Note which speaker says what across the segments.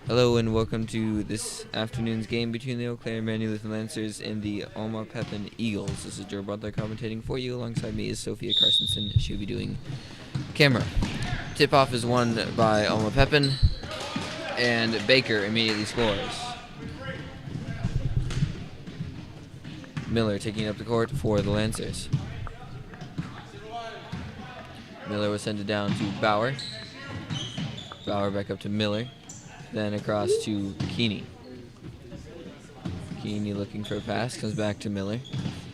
Speaker 1: Hello and welcome to this afternoon's game between the Eau Claire Immanuel Lutheran Lancers and the AlmaPepin Eagles. This is Joe Butler commentating for you. Alongside me is Sophia Carstensen. She'll be doing camera. Tip-off is won by AlmaPepin, and Baker immediately scores. Miller taking up the court for the Lancers. Miller was sent it down to Bauer. Bauer back up to Miller. Then across to Keeney. Keeney looking for a pass, comes back to Miller.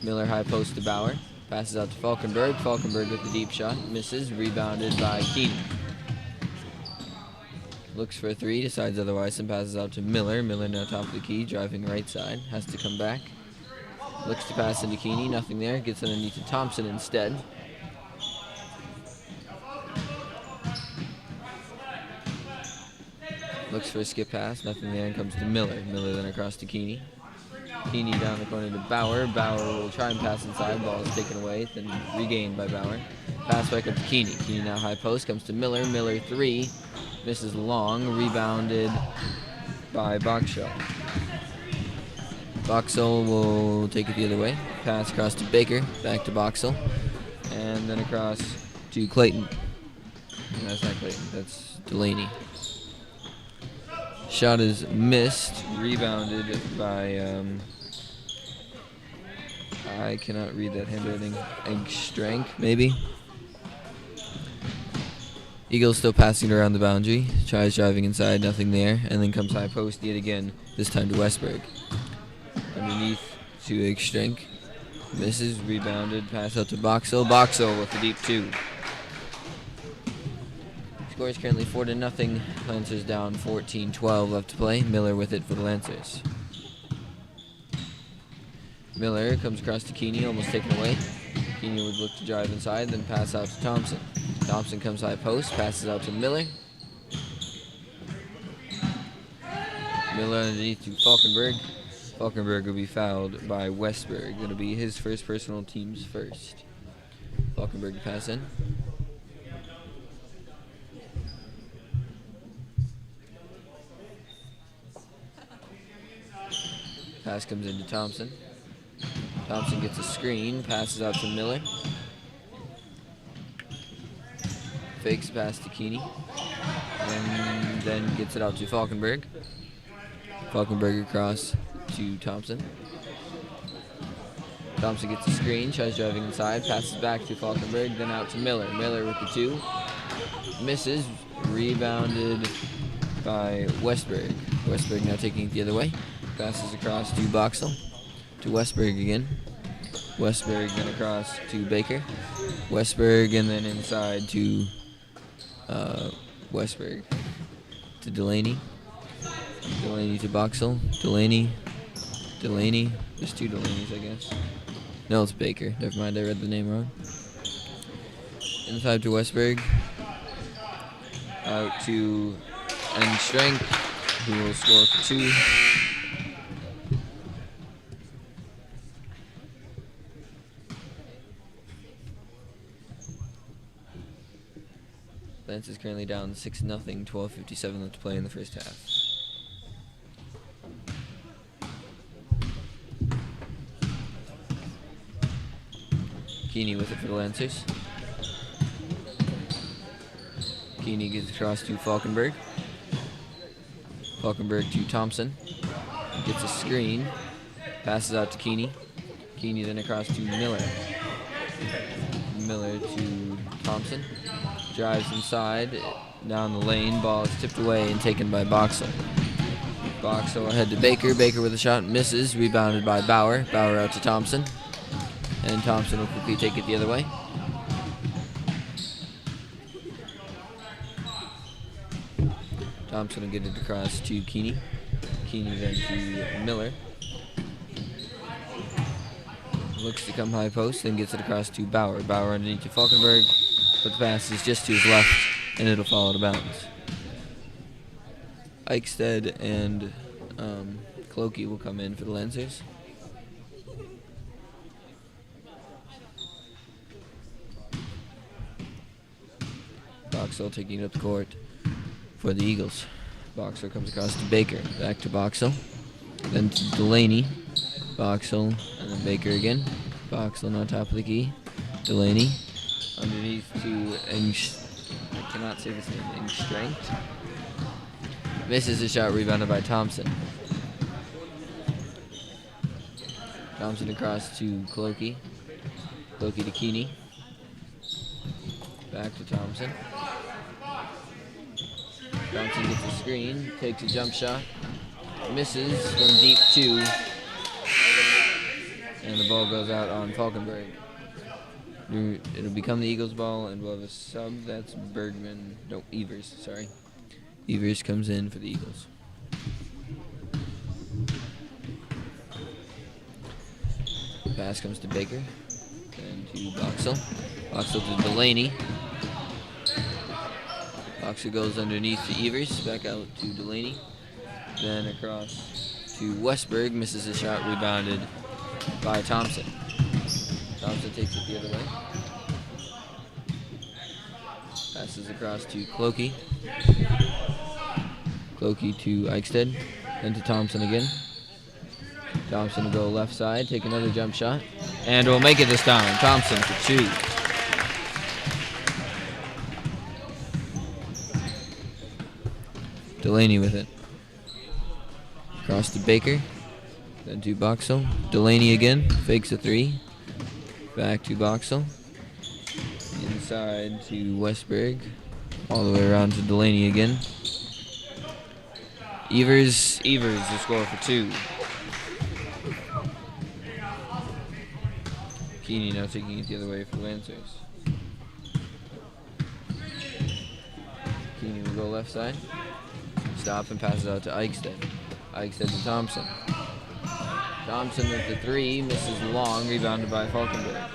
Speaker 1: Miller high post to Bauer. Passes out to Falkenberg. Falkenberg with the deep shot. Misses. Rebounded by Keeney. Looks for a three. Decides otherwise and passes out to Miller. Miller now top of the key. Driving right side. Has to come back. Looks to pass into Keeney. Nothing there. Gets underneath to Thompson instead. Looks for a skip pass, nothing there, and comes to Miller. Miller then across to Keeney. Keeney down the corner to Bauer. Bauer will try and pass inside. Ball is taken away, then regained by Bauer. Pass back up to Keeney. Keeney now high post, comes to Miller. Miller three, misses long, rebounded by Boxall. Boxall will take it the other way. Pass across to Baker, back to Boxall, and then across to Clayton. No, that's not Clayton, that's Delaney. Shot is missed, rebounded by, I cannot read that handwriting, Engstrank, maybe? Eagles still passing around the boundary, tries driving inside, nothing there, and then comes high post yet again, this time to Westberg. Underneath to Engstrank, misses, rebounded, pass out to Boxall. Boxall with the deep two. Score is currently 4-0. Lancers down 14-12 left to play. Miller with it for the Lancers. Miller comes across to Keeney, almost taken away. Keeney would look to drive inside, then pass out to Thompson. Thompson comes high post, passes out to Miller. Miller underneath to Falkenberg. Falkenberg will be fouled by Westberg. It'll be his first personal, team's first. Falkenberg to pass in. Pass comes into Thompson. Thompson gets a screen, passes out to Miller. Fakes pass to Keeney. And then gets it out to Falkenberg. Falkenberg across to Thompson. Thompson gets a screen, tries driving inside, passes back to Falkenberg, then out to Miller. Miller with the two. Misses, rebounded by Westberg. Westberg now taking it the other way. Passes across to Boxall, to Westberg again. Westberg then across to Baker. Westberg and then inside to Westberg. To Delaney. Delaney to Boxall. Delaney. There's two Delaneys, I guess. No, it's Baker. Never mind, I read the name wrong. Inside to Westberg. Out to Engstrank, who will score for two. Lance is currently down 6-0, 12:57 left to play in the first half. Keeney with it for the Lancers. Keeney gets across to Falkenberg. Falkenberg to Thompson. Gets a screen. Passes out to Keeney. Keeney then across to Miller. Miller to Thompson. Drives inside, down the lane. Ball is tipped away and taken by Boxall. Boxall ahead to Baker. Baker with a shot, misses. Rebounded by Bauer. Bauer out to Thompson. And Thompson will quickly take it the other way. Thompson will get it across to Keeney. Keeney then to Miller. Looks to come high post, then gets it across to Bauer. Bauer underneath to Falkenberg. But the pass is just to his left, and it'll fall out of bounds. Eichstead and Clokey will come in for the Lancers. Boxall taking it up the court for the Eagles. Boxel comes across to Baker. Back to Boxel. Then to Delaney. Boxel, and then Baker again. Boxel on top of the key. Delaney. Underneath to I cannot say this name. Strength. Misses the shot, rebounded by Thompson. Thompson across to Clokey. Clokey to Keeney. Back to Thompson. Thompson gets a screen, takes a jump shot, misses from deep 2, and the ball goes out on Falkenberg. It'll become the Eagles' ball, and we'll have a sub. That's Evers, sorry. Evers comes in for the Eagles. Pass comes to Baker, then to Boxel. Boxel to Delaney. Boxel goes underneath to Evers, back out to Delaney. Then across to Westberg, misses a shot, rebounded by Thompson. Thompson takes it the other way. Passes across to Clokey. Clokey to Eichstead, then to Thompson again. Thompson will go left side, take another jump shot, and will make it this time. Thompson for 2. Delaney with it. Across to Baker, then to Boxel. Delaney again, fakes a 3. Back to Boxel. Inside to Westberg. All the way around to Delaney again. Evers the score for 2. Keeney now taking it the other way for Lancers. Keeney will go left side. Stop and passes out to Eichstead. Eichstead to Thompson. Thompson with the 3, misses long, rebounded by Falkenberg.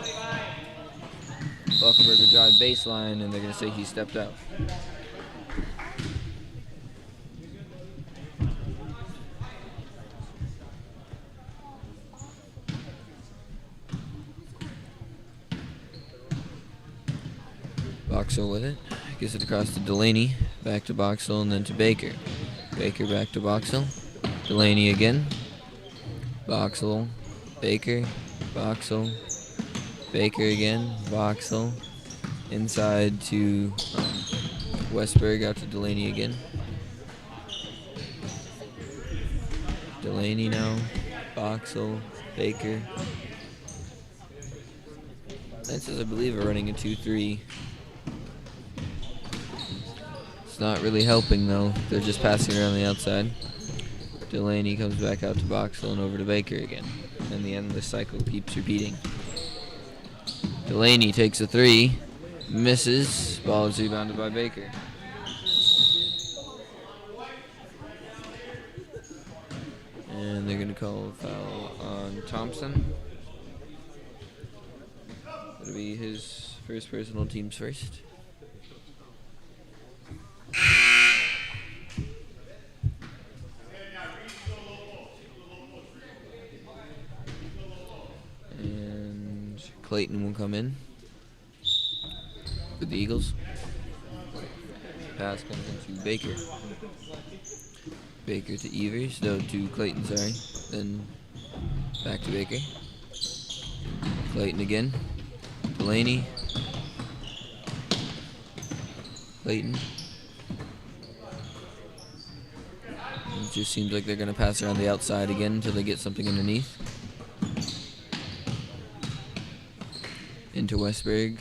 Speaker 1: Falkenberg will drive baseline, and they're going to say he stepped out. Boxel with it. Gets it across to Delaney. Back to Boxel and then to Baker. Baker back to Boxel. Delaney again. Boxel. Baker. Boxel. Baker again. Boxel. Inside to Westberg, out to Delaney again. Delaney now. Boxel. Baker. Lancers, I believe, are running a 2-3. It's not really helping, though. They're just passing around the outside. Delaney comes back out to Boxel and over to Baker again. And the endless cycle keeps repeating. Delaney takes a 3. Misses. Ball is rebounded by Baker. And they're going to call a foul on Thompson. It'll be his first personal, team's first. And Clayton will come in for the Eagles. Pass comes into Baker. Baker to Evers, no, to Clayton, sorry. Then back to Baker. Clayton again. Delaney. Clayton. It just seems like they're going to pass around the outside again until they get something underneath. Into Westberg.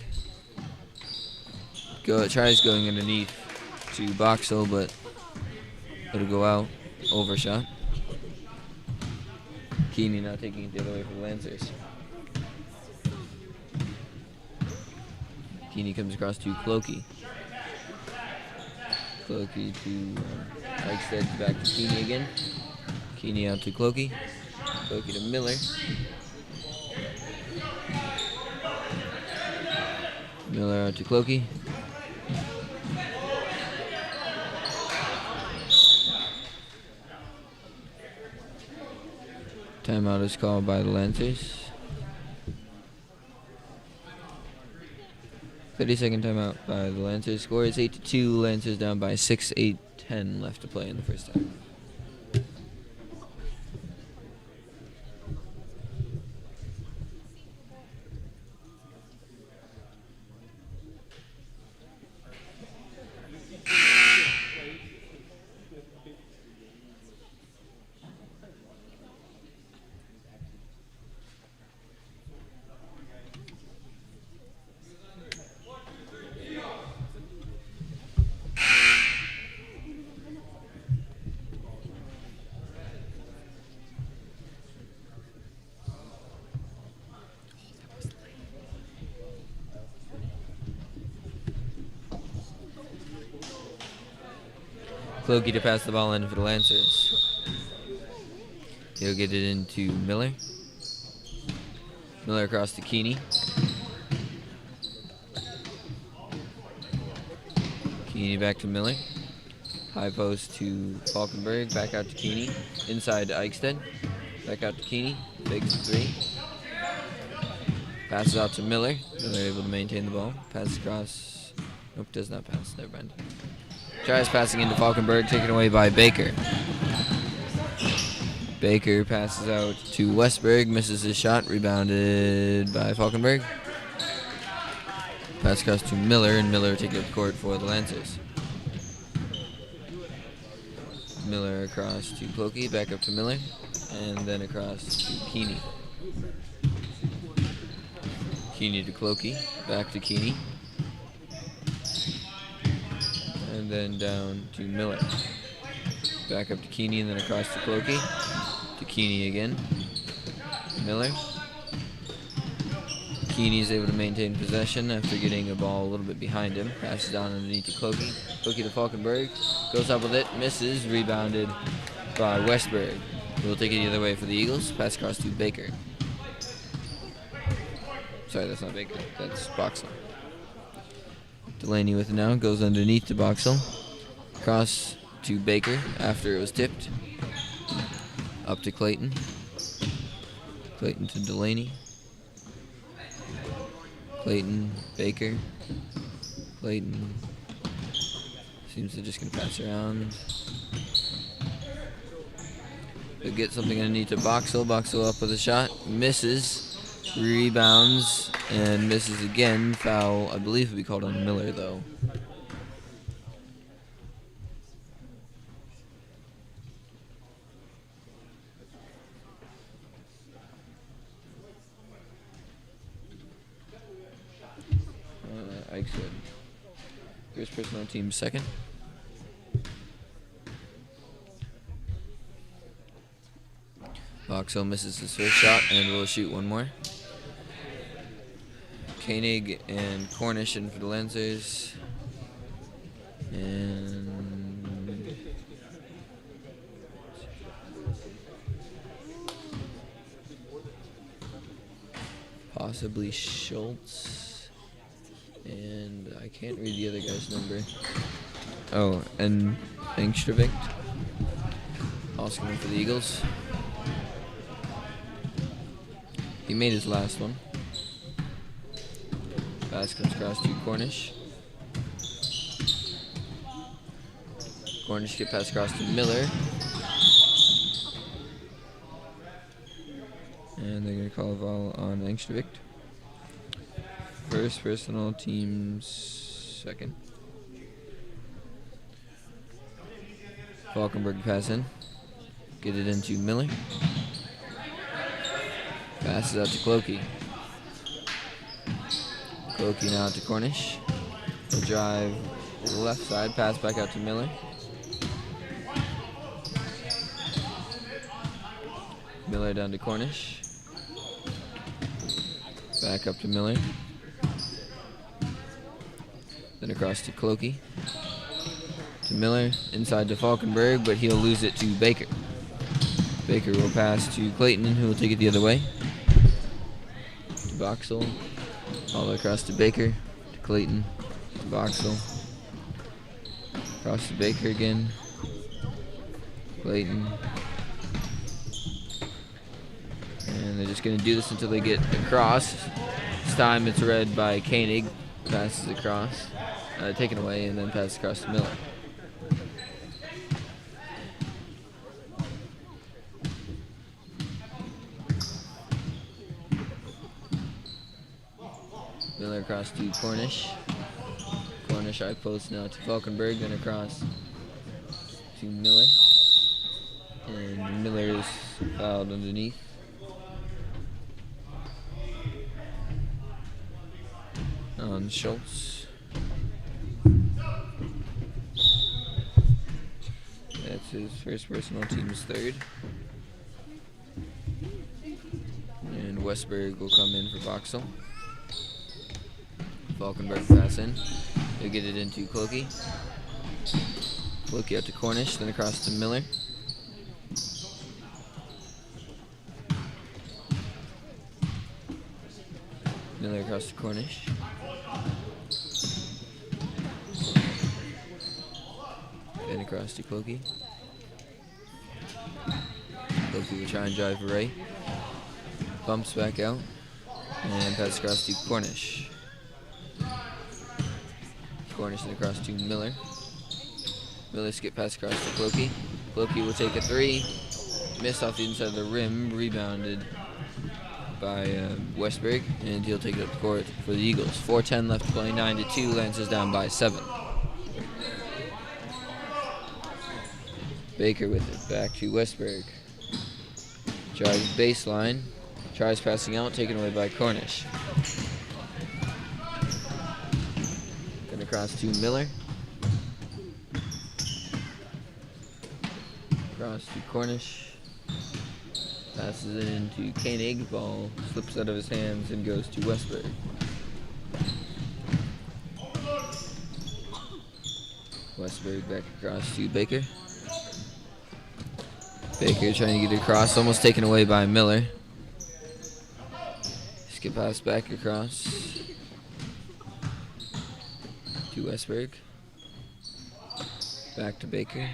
Speaker 1: Tries going underneath to Boxel, but it'll go out. Overshot. Keeney now taking it the other way for the Lancers. Keeney comes across to Clokey. Clokey to Eichstead, back to Keeney again. Keeney out to Clokey. Clokey to Miller. Miller out to Clokey. Timeout is called by the Lancers. 30-second timeout by the Lancers. Score is 8-2. Lancers down by 6, 8, 10 left to play in the first half. Clokey to pass the ball in for the Lancers. He'll get it into Miller. Miller across to Keeney. Keeney back to Miller. High post to Falkenberg. Back out to Keeney. Inside to Eichstead. Back out to Keeney. Fakes the three. Passes out to Miller. Miller able to maintain the ball. Passes across. Nope, does not pass. Never mind. Tries passing into Falkenberg, taken away by Baker. Baker passes out to Westberg, misses his shot, rebounded by Falkenberg. Pass across to Miller, and Miller taking up court for the Lancers. Miller across to Clokey, back up to Miller, and then across to Keeney. Keeney to Clokey, back to Keeney. And then down to Miller. Back up to Keeney and then across to Clokey. To Keeney again. Miller. Keeney is able to maintain possession after getting a ball a little bit behind him. Passes down underneath to Clokey. Clokey to Falkenberg. Goes up with it. Misses. Rebounded by Westberg. We'll take it the other way for the Eagles. Pass across to Baker. Sorry, that's not Baker. That's Boxall. Delaney with it now, goes underneath to Boxall. Cross to Baker after it was tipped. Up to Clayton. Clayton to Delaney. Clayton, Baker. Clayton. Seems they're just going to pass around. They'll get something underneath to Boxall. Boxall up with a shot. Misses. Rebounds and misses again. Foul, I believe, will be called on Miller, though. Eichstead. First person on team second. Boxall misses his first shot and will shoot one more. Koenig and Cornish in for the Lancers. And possibly Schultz. And I can't read the other guy's number. Oh, and Engstrevicht. Also coming for the Eagles. He made his last one. Pass comes across to Cornish. Cornish get pass across to Miller. And they're going to call a foul on Engstrevicht. First personal, team's second. Falkenberg pass in. Get it into Miller. Passes out to Clokey. Clokey now to Cornish. He'll drive to the left side, pass back out to Miller. Miller down to Cornish. Back up to Miller. Then across to Clokey. To Miller, inside to Falkenberg, but he'll lose it to Baker. Baker will pass to Clayton, who will take it the other way. To Boxall. All the way across to Baker. To Clayton. To Boxall. Across to Baker again. Clayton. And they're just going to do this until they get across. This time it's read by Koenig. Passes across. Taken away and then passes across to Miller. across to Cornish. Cornish high post now to Falkenberg, then across to Miller. And Miller is fouled underneath. On Schultz. That's his first personal, team's third. And Westberg will come in for Boxall. Falkenberg pass in. He'll get it into Cloakey. Cloakey out to Cornish, then across to Miller. Miller across to Cornish. Then across to Cloakey. Cloakey will try and drive right. Bumps back out. And pass across to Cornish. Cornish and across to Miller. Miller skip pass across to Cloakey. Cloakey will take a three. Missed off the inside of the rim. Rebounded by Westberg. And he'll take it up the court for the Eagles. 4:10 left to play. 9-2. Lancers down by 7. Baker with it. Back to Westberg. Drives baseline. Tries passing out. Taken away by Cornish. Then across to Miller. Across to Cornish. Passes it into Koenig. Ball slips out of his hands and goes to Westberg. Westberg back across to Baker. Baker trying to get it across, almost taken away by Miller. Skip pass back across to Westberg. Back to Baker.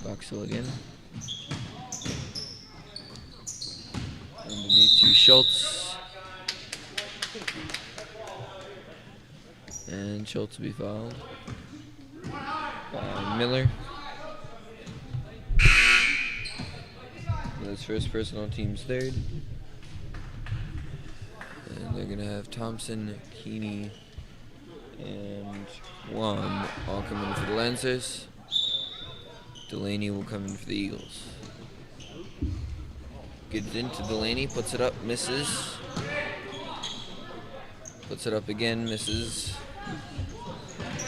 Speaker 1: Boxall again. Underneath to Schultz. And Schultz will be fouled by Miller. Miller's first personal, team's third. And they're going to have Thompson, Keeney, and Wong all come in for the Lancers. Delaney will come in for the Eagles. Gets into Delaney, puts it up, misses. Puts it up again, misses.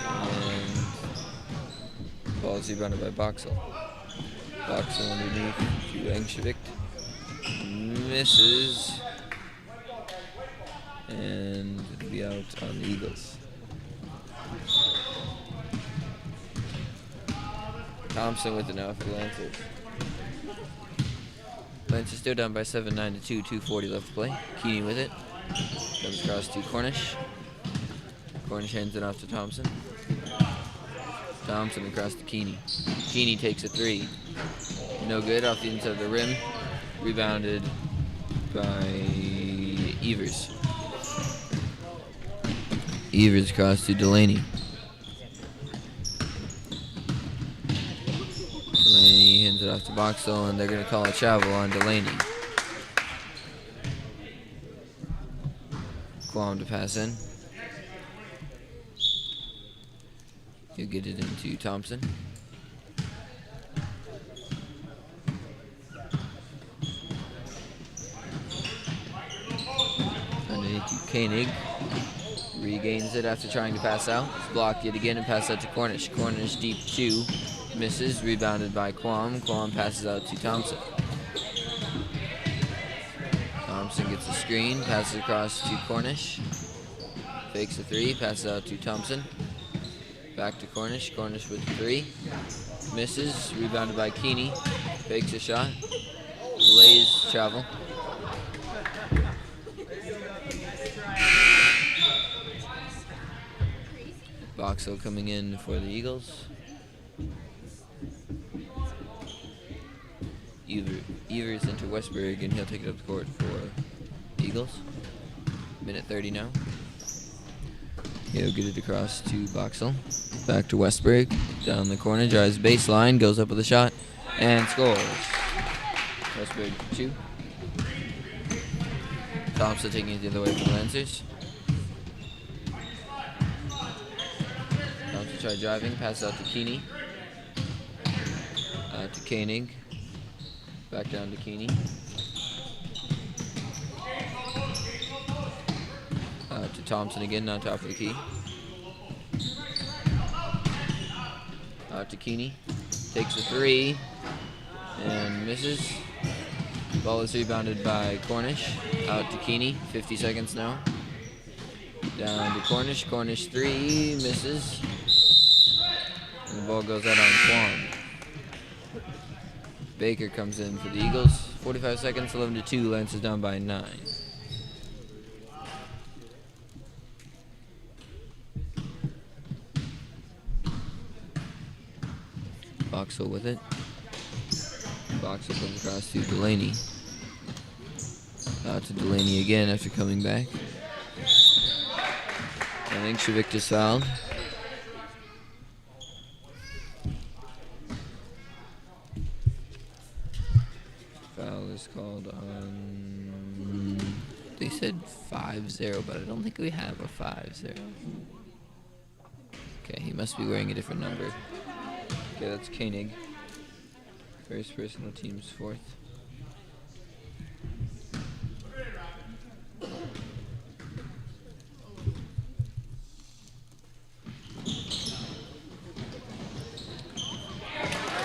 Speaker 1: And ball is rebounded by Boxall. Boxall underneath to Engshevik. Misses. And it'll be out on the Eagles. Thompson with it now for the Lancers. Lancers still down by 7, 9-2, 2:40 left to play. Keeney with it. Comes across to Cornish. Cornish hands it off to Thompson. Thompson across to Keeney. Keeney takes a three. No good, off the inside of the rim. Rebounded by Evers. Evers across to Delaney. Delaney hands it off to Boxall, and they're going to call a travel on Delaney. Quam to pass in. He'll get it into Thompson. Underneath to Koenig. Regains it after trying to pass out. It's blocked yet again and pass out to Cornish. Cornish deep two. Misses. Rebounded by Quam. Quam passes out to Thompson. Thompson gets a screen. Passes across to Cornish. Fakes a three. Passes out to Thompson. Back to Cornish. Cornish with the three. Misses. Rebounded by Keeney. Fakes a shot. Lays travel. Boxall coming in for the Eagles. Evers into Westberg, and he'll take it up the court for Eagles. Minute 30 now. He'll get it across to Boxall. Back to Westberg. Down the corner, drives baseline, goes up with a shot, and scores. Westberg 2. Thompson taking it the other way from the Lancers. Thompson tried driving, pass out to Keeney. To Koenig. Back down to Keeney. To Thompson again, on top of the key. To Keeney. Takes a 3 and misses. Ball is rebounded by Cornish. Out to Keeney. 50 seconds now. Down to Cornish. Cornish 3 misses. And the ball goes out on Quam. Baker comes in for the Eagles. 45 seconds, 11-2. Lance is down by 9. Boxel with it. Boxel comes across to Delaney. Out to Delaney again after coming back. I think Shavik fouled. Foul is called on... They said 5-0, but I don't think we have a 5-0. Okay, he must be wearing a different number. Okay, that's Koenig. First personal team's 4th.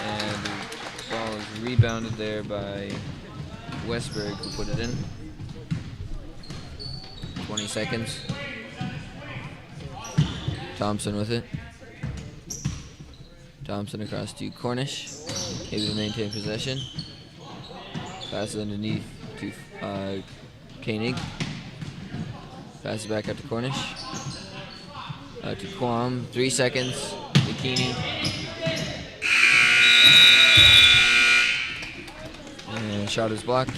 Speaker 1: And the ball is rebounded there by Westberg, who put it in. 20 seconds. Thompson with it. Thompson across to Cornish, able to maintain possession. Passes underneath to Koenig. Passes back out to Cornish. To Quam, 3 seconds. Bikini. And shot is blocked.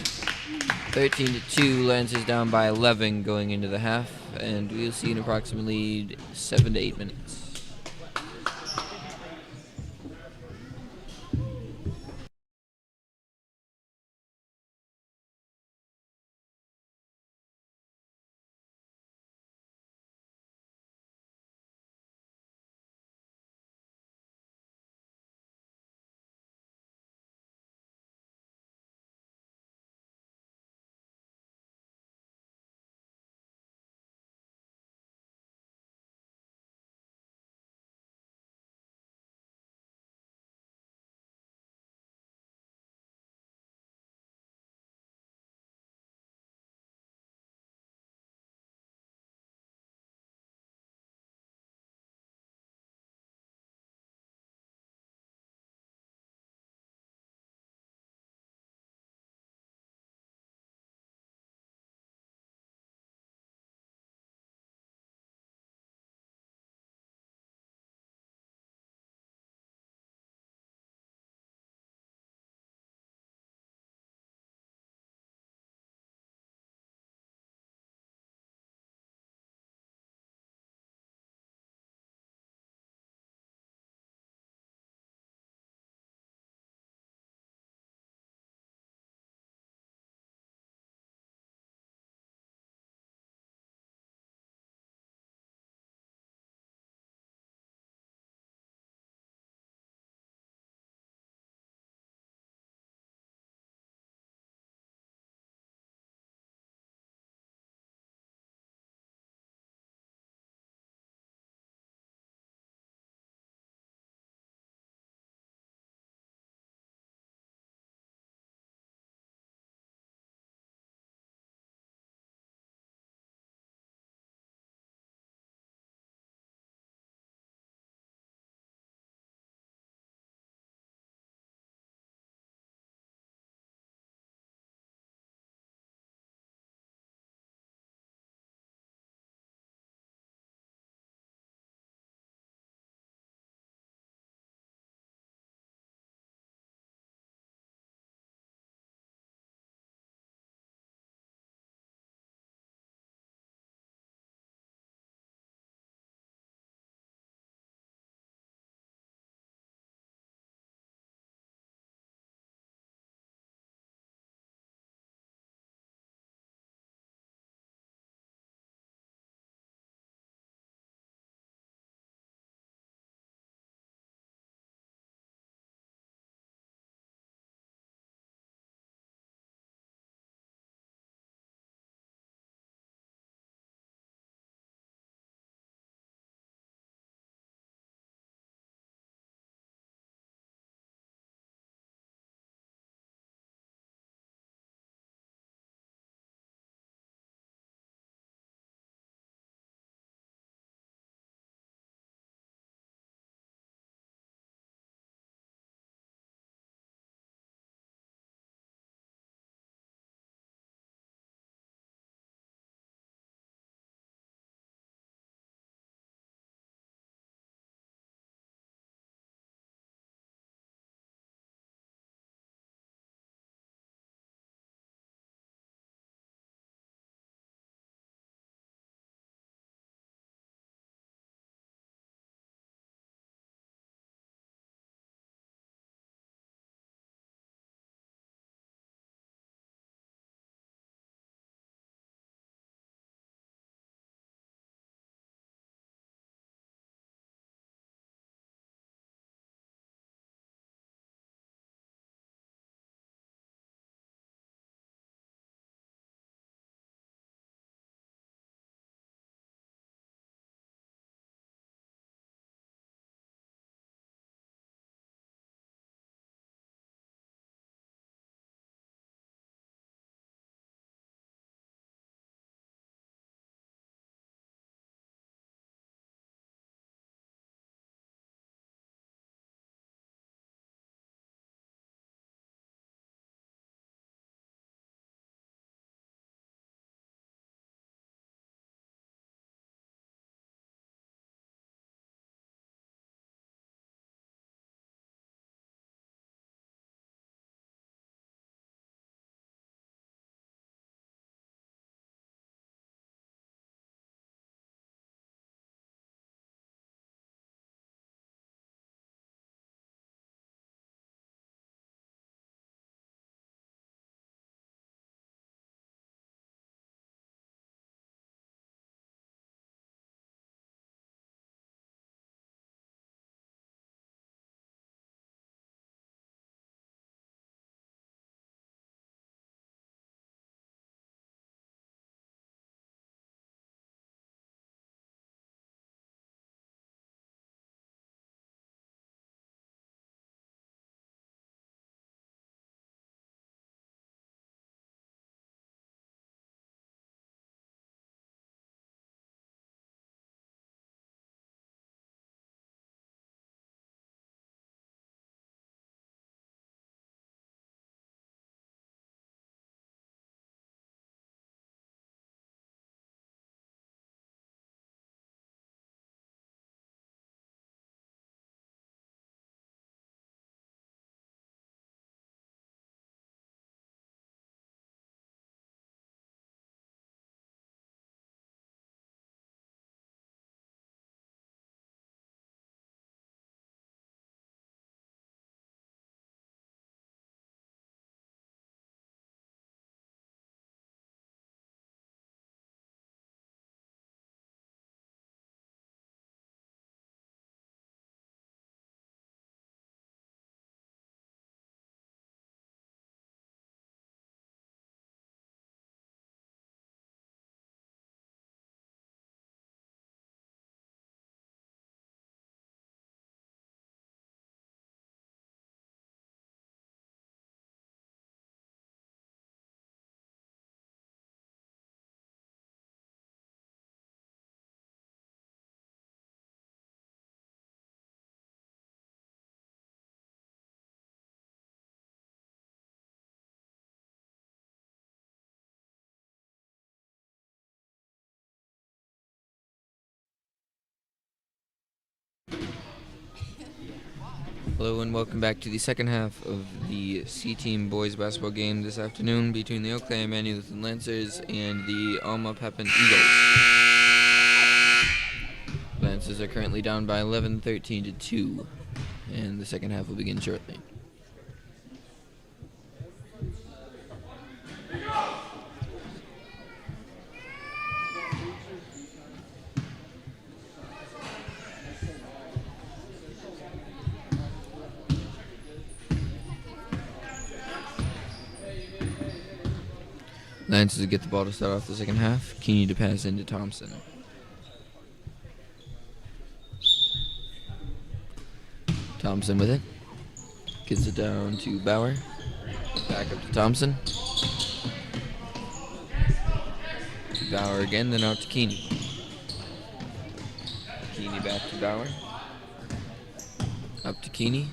Speaker 1: 13-2. Lance is down by 11 going into the half, and we'll see in approximately 7 to 8 minutes. Hello and welcome back to the second half of the C-Team boys basketball game this afternoon between the Eau Claire Immanuel Lutheran Lancers and the AlmaPepin Eagles. Lancers are currently down by 11, 13 to 2, and the second half will begin shortly. Lancers get the ball to start off the second half. Keeney to pass into Thompson. Thompson with it. Gets it down to Bauer. Back up to Thompson. Bauer again, then out to Keeney. Keeney back to Bauer. Up to Keeney.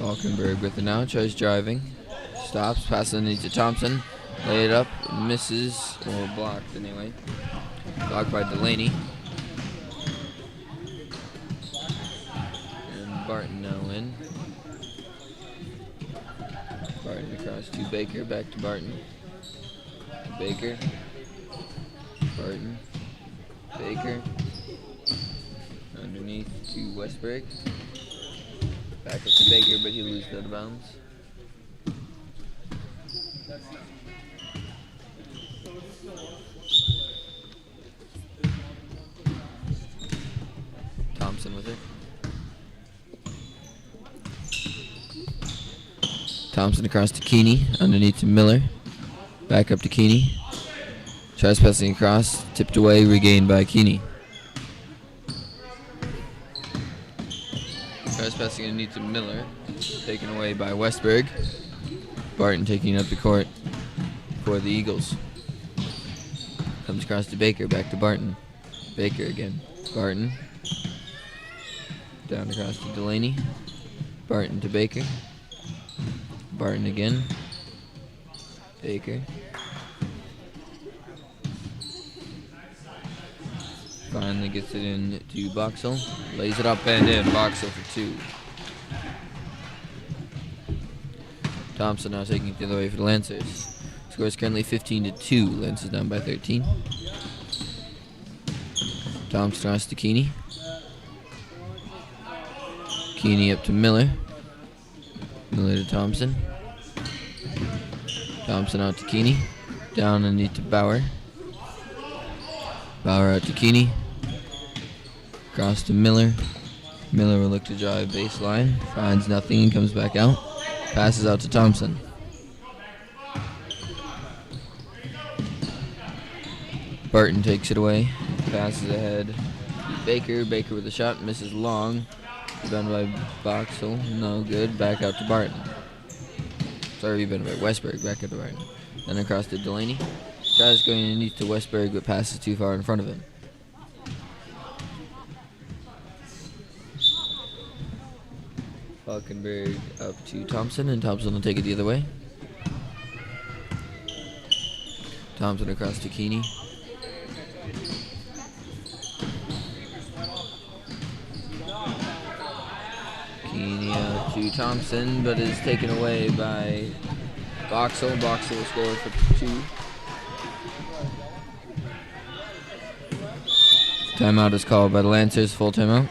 Speaker 1: Falkenberg with it now, tries driving. Stops, passes underneath to Thompson. Lay it up, misses, or blocked anyway. Blocked by Delaney. And Barton now in. Barton across to Baker, back to Barton. Baker. Barton. Baker. Underneath to Westberg. Back up to Baker, but he loses out of bounds. Thompson with it. Thompson across to Keeney, underneath to Miller. Back up to Keeney. Tries passing across, tipped away, regained by Keeney. Passing underneath to Miller, taken away by Westberg. Barton taking up the court for the Eagles. Comes across to Baker, back to Barton. Baker again. Barton. Down across to Delaney. Barton to Baker. Barton again. Baker. Finally gets it in to Boxell. Lays it up and in. Boxell for 2. Thompson now taking it the other way for the Lancers. Score is currently 15 to 2. Lancers down by 13. Thompson across to Keeney. Keeney up to Miller. Miller to Thompson. Thompson out to Keeney. Down underneath to Bauer. Bauer out to Keeney. Across to Miller. Miller will look to drive baseline. Finds nothing and comes back out. Passes out to Thompson. Barton takes it away. Passes ahead. Baker. Baker with a shot. Misses long. Rebound by Boxell. No good. Back out to Barton. Sorry, rebound by Westberg. Back out to Barton. Then across to Delaney. Tries going underneath to Westberg, but passes too far in front of him. Falkenberg up to Thompson, and Thompson will take it the other way. Thompson across to Keeney. Keeney out to Thompson, but is taken away by Boxell. Boxell will score for 2. Timeout is called by the Lancers. Full timeout.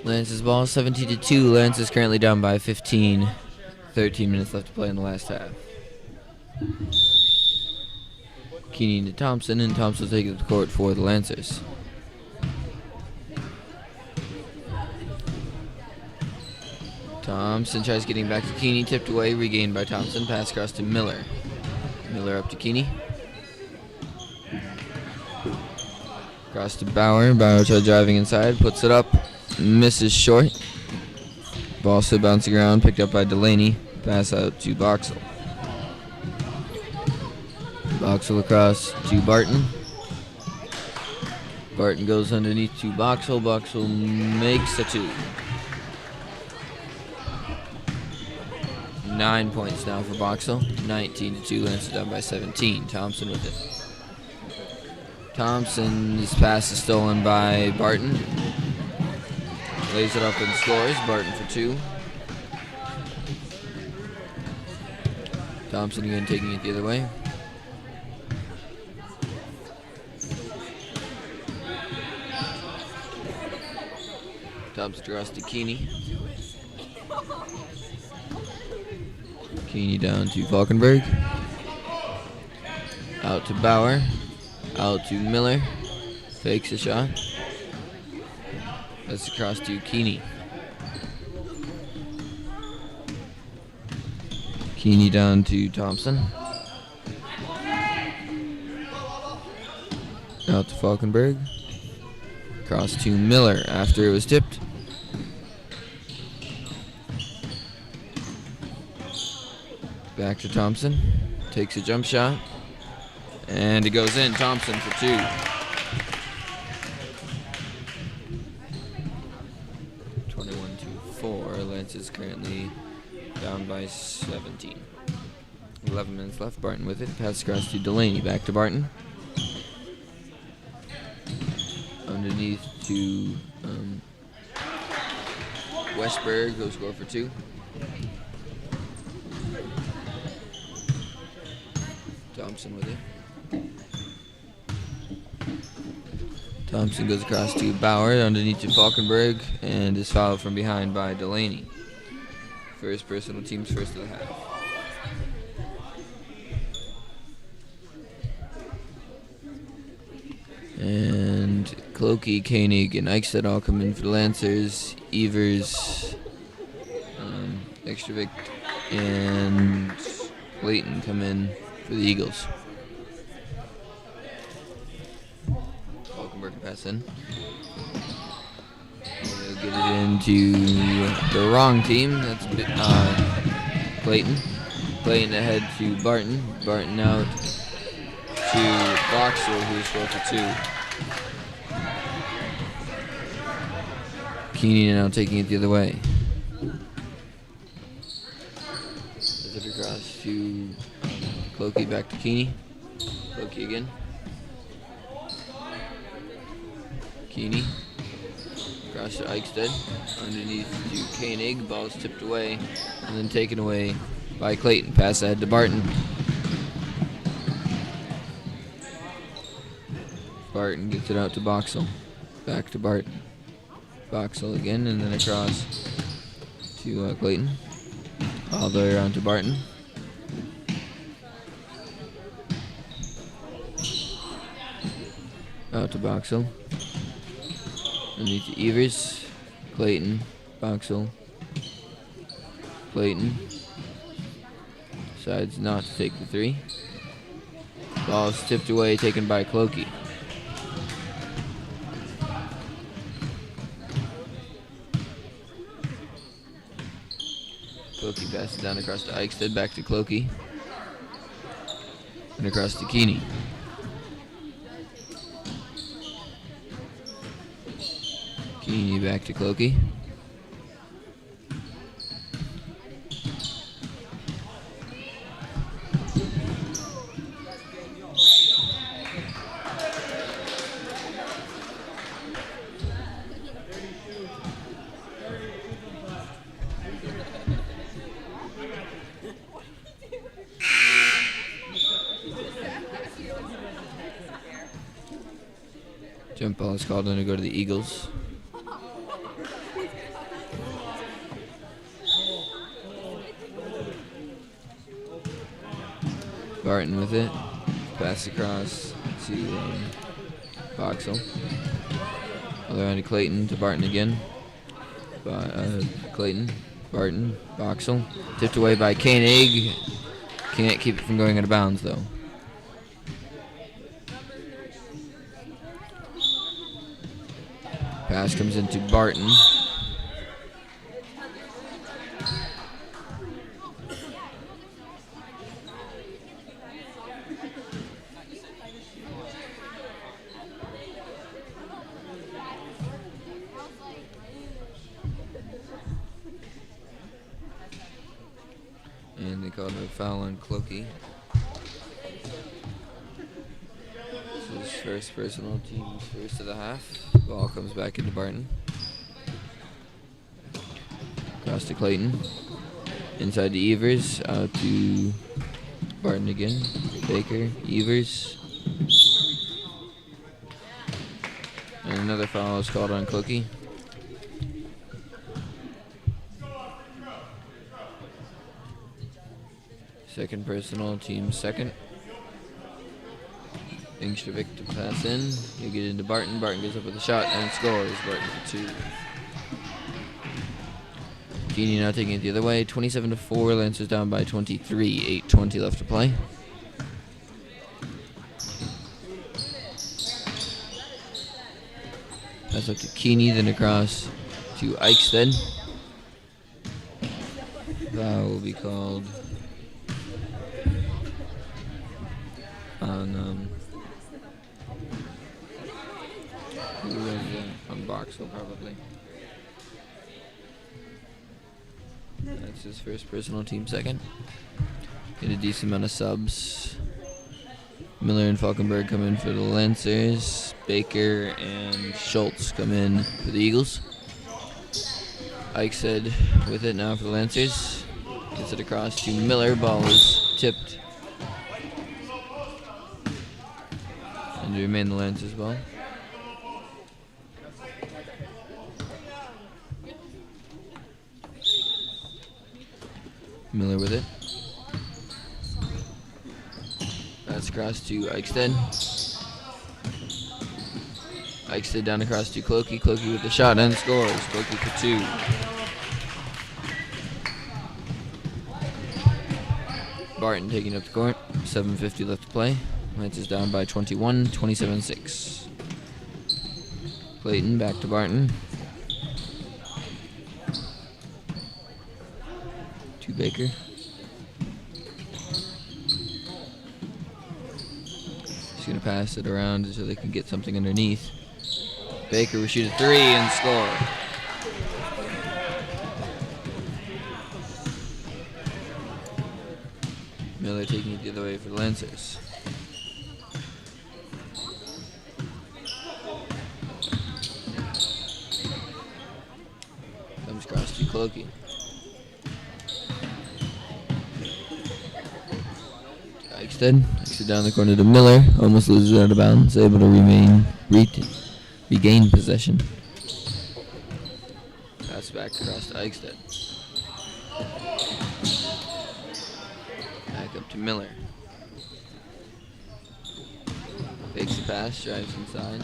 Speaker 1: Lance's ball, 17-2. Lance is currently down by 15. 13 minutes left to play in the last half. Keeney to Thompson, and Thompson will take it to the court for the Lancers. Thompson tries getting back to Keeney, tipped away, regained by Thompson, pass across to Miller. Miller up to Keeney. Across to Bauer. Bauer tries driving inside, puts it up, misses short. Ball still bouncing around, picked up by Delaney. Pass out to Boxall. Boxall across to Barton. Barton goes underneath to Boxall. Boxall makes a 2. 9 points now for Boxall. 19-2. Lance down by 17. Thompson with it. Thompson's pass is stolen by Barton. Lays it up and scores. Barton for 2. Thompson again taking it the other way. Thompson across to Keeney. Keeney down to Falkenberg. Out to Bauer. Out to Miller. Fakes a shot. That's across to Keeney. Keeney down to Thompson. Out to Falkenberg. Across to Miller after it was tipped. Back to Thompson. Takes a jump shot. And it goes in. Thompson for 2. Lance is currently down by 17. 11 minutes left. Barton with it. Pass across to Delaney. Back to Barton. Underneath to Westberg. Go score for 2. Thompson with it. Thompson goes across to Bauer, underneath to Falkenberg, and is fouled from behind by Delaney. First personal, team's first of the half. And Clokey, Koenig, and Eichstätt all come in for the Lancers. Evers, Extravic, and Clayton come in for the Eagles. Pass in. They'll get it into the wrong team. That's Clayton. Clayton ahead to Barton. Barton out to Boxall, who scored for 2. Keeney now taking it the other way. Is it across to Clokey, back to Keeney. Clokey again. Keeney, across to Eichstätt, underneath to Koenig, ball's tipped away, and then taken away by Clayton. Pass ahead to Barton. Barton gets it out to Boxall. Back to Barton. Boxall again, and then across to Clayton. All the way around to Barton. Out to Boxall. Underneath to Evers, Clayton, Boxall, Clayton. Decides not to take the 3. Ball's tipped away, taken by Clokey. Clokey passes down across to Eichstätt, back to Clokey. And across to Keeney. Keeney back to Clokey. Jump ball is called in to go to the Eagles. Barton with it. Pass across to Boxell. Other end to Clayton to Barton again. Clayton, Barton, Boxell. Tipped away by Koenig. Can't keep it from going out of bounds though. Pass comes into Barton. And they called a foul on Clokey. This is first personal, team's first of the half. Ball comes back into Barton. Across to Clayton. Inside to Evers. Out to Barton again. Baker, Evers. And another foul is called on Clokey. Second personal, team second. Ingstravik to pass in. You get into Barton. Barton goes up with a shot and scores. Barton for 2. Keeney now taking it the other way. 27-4. Lancers down by 23. 8:20 left to play. Pass up to Keeney, then across to Eichstead. That will be called on Boxell probably. That's his first personal, team second. Get a decent amount of subs. Miller and Falkenberg come in for the Lancers. Baker and Schultz come in for the Eagles. Eichstead with it now for the Lancers. Gets it across to Miller. Ball is tipped. And to remain the Lancers ball. Miller with it. That's across to Eichstead. Eichstead down across to Clokey. Clokey with the shot and scores. Clokey for 2. Barton taking up the court. 7:50 left to play. Lancers down by 21, 27-6. Clayton back to Barton. To Baker. He's going to pass it around so they can get something underneath. Baker will shoot a 3 and score. Miller taking it the other way for the Lancers. Comes across to Clokey. Eichstead down the corner to Miller. Almost loses it out of bounds. Able to regain possession. Pass back across to Eichstead. Back up to Miller. Fakes the pass, drives inside.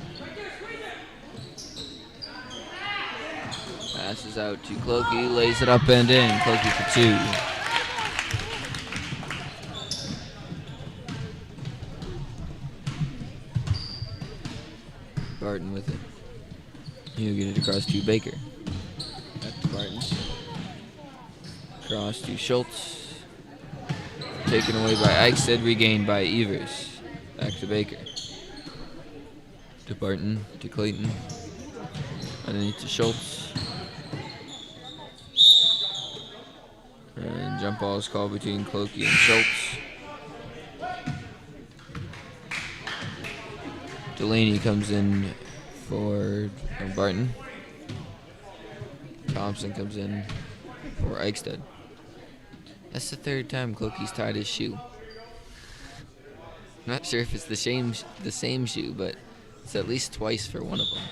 Speaker 1: Passes out to Clokey, lays it up and in. Clokey for 2. Barton with it. He'll get it across to Baker. Back to Barton. Cross to Schultz. Taken away by Eichstead, regained by Evers. Back to Baker. To Barton, to Clayton. Underneath to Schultz. And jump ball is called between Clokey and Schultz. Delaney comes in for Barton. Thompson comes in for Eichstead. That's the 3rd time Clokey's tied his shoe. I'm not sure if it's the same shoe, but it's at least twice for one of them.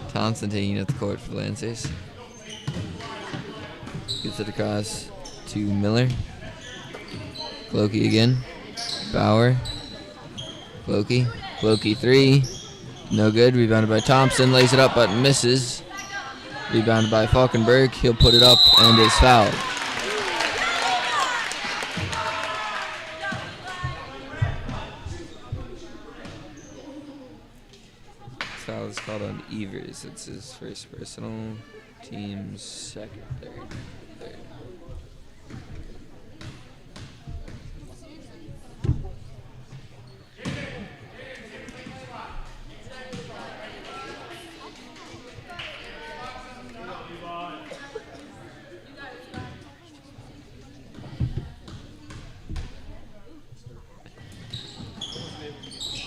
Speaker 1: Thompson taking it at the court for the Lancers. Gets it across to Miller. Clokey again. Bauer. Clokey. Clokey 3. No good. Rebounded by Thompson. Lays it up but misses. Rebounded by Falkenberg. He'll put it up and is fouled. Foul is called on Evers. It's his first personal. Team's second, third.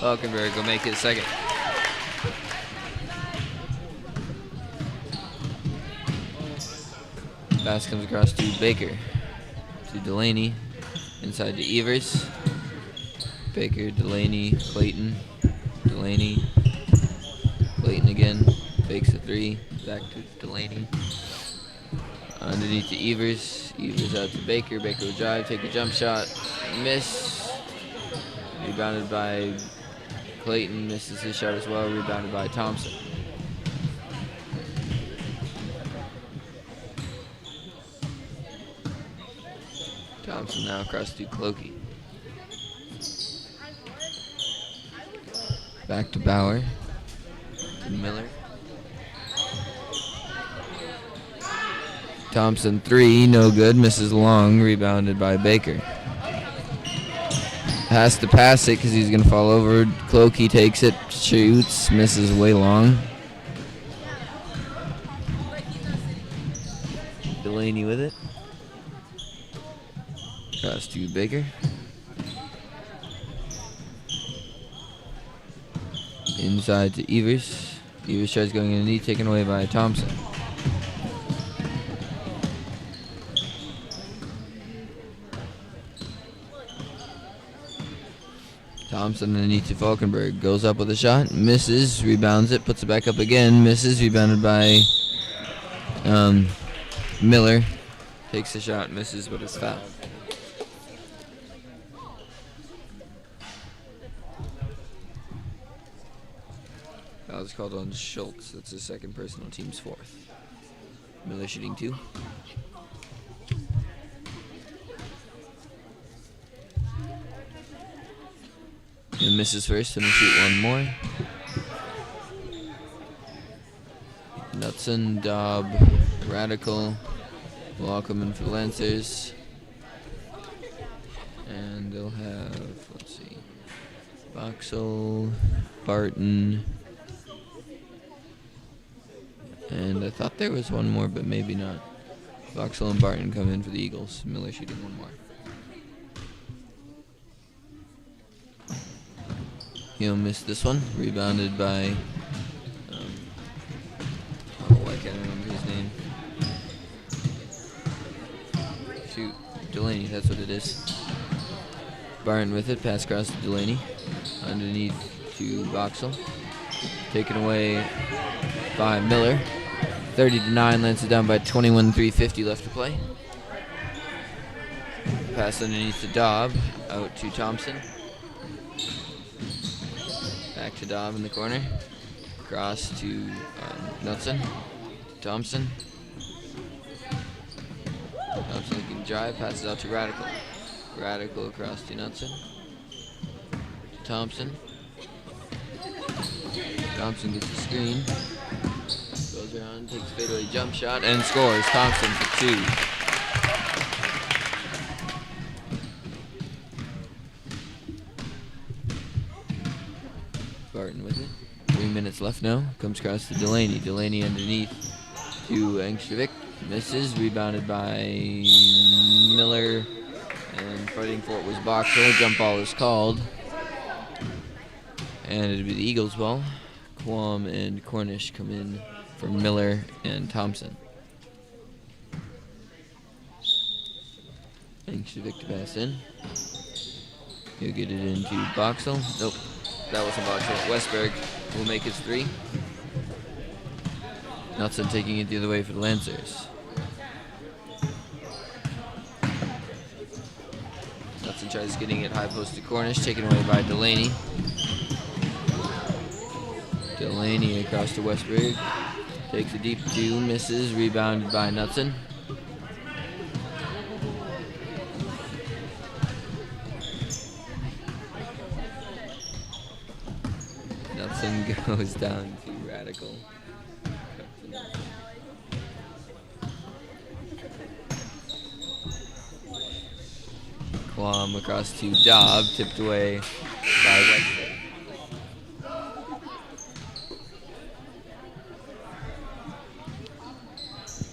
Speaker 1: Falkenberg will make his second. Pass comes across to Baker. To Delaney. Inside to Evers. Baker, Delaney, Clayton. Delaney. Clayton again. Fakes a 3. Back to Delaney. Underneath to Evers. Evers out to Baker. Baker will drive, take a jump shot. Miss. Rebounded by Clayton. Misses his shot as well. Rebounded by Thompson. Thompson now across to Clokey. Back to Bauer. To Miller. Thompson 3, no good. Misses long. Rebounded by Baker. Has to pass it because he's going to fall over. Clokey takes it, shoots, misses way long. Delaney with it. Across to Baker. Inside to Evers. Evers tries going in the knee, taken away by Thompson. Thompson underneath to Falkenberg. Goes up with a shot, misses, rebounds it, puts it back up again, misses, rebounded by Miller. Takes a shot, misses, but it's fouled. Foul is called on Schultz. That's his second personal, team's fourth. Miller shooting 2. And misses first, and will shoot one more. Knutson, Dobb, Radical will all come in for the Lancers. And they'll have, let's see, Boxall, Barton, and I thought there was one more, but maybe not. Boxall and Barton come in for the Eagles. Miller shooting one more. He'll miss this one. Rebounded by, I can't remember his name. Shoot, Delaney, that's what it is. Barton with it, pass across to Delaney. Underneath to Boxall. Taken away by Miller. 30-9, Lancers down by 21, 3:50 left to play. Pass underneath to Dobb, out to Thompson. Back to Dobb in the corner. Cross to Knutson. Thompson. Thompson looking to drive, passes out to Radical. Radical across to Knutson. Thompson. Thompson gets the screen. Goes around, takes a fadeaway jump shot, and scores. Thompson for 2. Barton with it. 3 minutes left now. Comes across to Delaney. Delaney underneath to Angstrevic. Misses. Rebounded by Miller. And fighting for it was Boxall. Jump ball is called. And it'll be the Eagles' ball. Quam and Cornish come in for Miller and Thompson. Angstrevic to pass in. He'll get it into Boxall. Nope. That wasn't Boxall. Westberg will make his 3. Knutson taking it the other way for the Lancers. tries getting it high post to Cornish, taken away by Delaney. Delaney across to Westberg. Takes a deep 2, misses, rebounded by Knutson. Knutson goes down to Radical. Quam across to Dobb, tipped away by Westberg.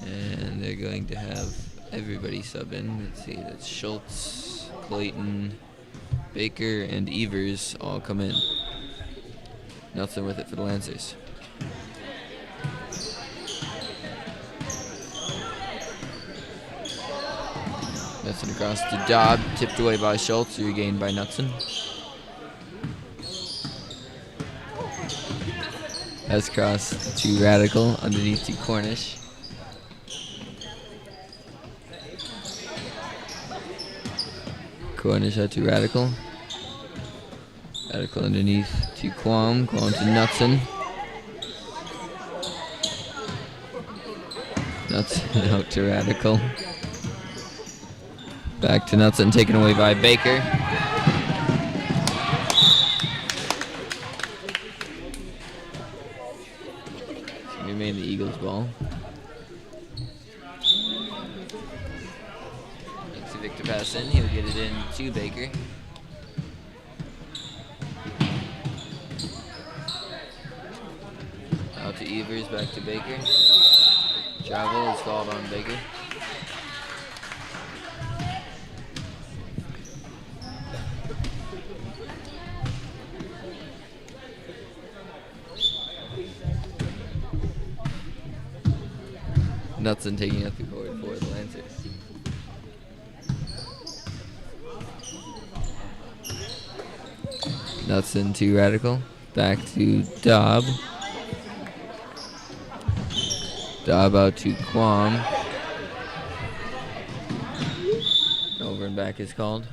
Speaker 1: And they're going to have everybody sub in. Let's see, that's Schultz, Clayton, Baker, and Evers all come in. Nothing with it for the Lancers. Knutson across to Dobb, tipped away by Schultz, regained by Knutson. That's cross to Radical, underneath to Cornish. Cornish out to Radical. Radical underneath to Quam. Quam to Knutson. Knutson out to Radical. Back to Knutson, taken away by Baker. Remain the Eagles' ball. Makes a Victor pass in. He'll get it in to Baker. Out to Evers, back to Baker. Travel is called on Baker. Knutson taking up the court for the Lancers. Knutson to Radical. Back to Dobb. Dobb out to Quam. Over and back is called.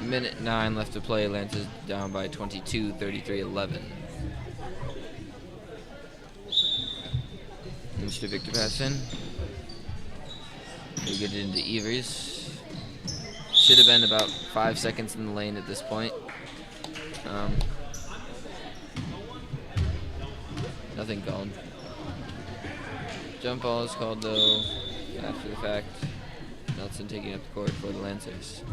Speaker 1: Minute 9 left to play. Lancers down by 22, 33-11. Mr. Victor pass in. We'll get it into Evers. Should have been about 5 seconds in the lane at this point. Nothing called. Jump ball is called though after the fact. Knutson taking up the court for the Lancers.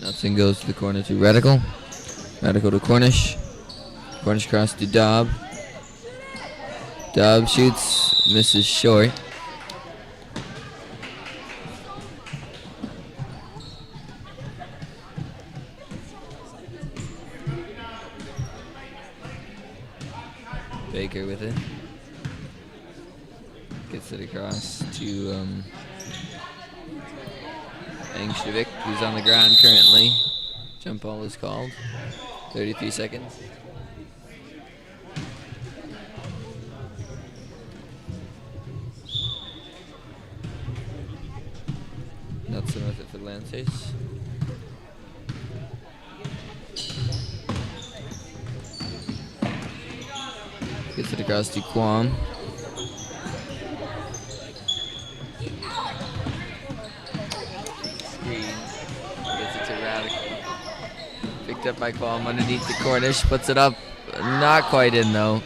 Speaker 1: Knutson goes to the corner to Radical. Radical to Cornish. Cornish cross to Dobb. Dobb shoots, misses short. Baker with it. Gets it across to Angstrevic, who's on the ground currently. Jump ball is called. 33 seconds. Knutson with it for the Lancers. Gets it across to Quam. Picked up by Quam underneath the Cornish, puts it up, not quite in though.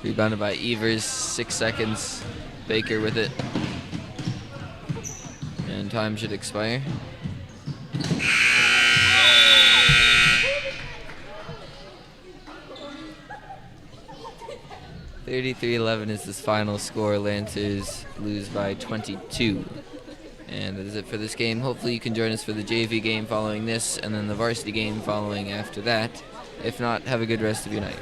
Speaker 1: Rebounded by Evers, 6 seconds. Baker with it. And time should expire. (33-11) is this final score. Lancers lose by 22. And that is it for this game. Hopefully you can join us for the JV game following this, and then the varsity game following after that. If not, have a good rest of your night.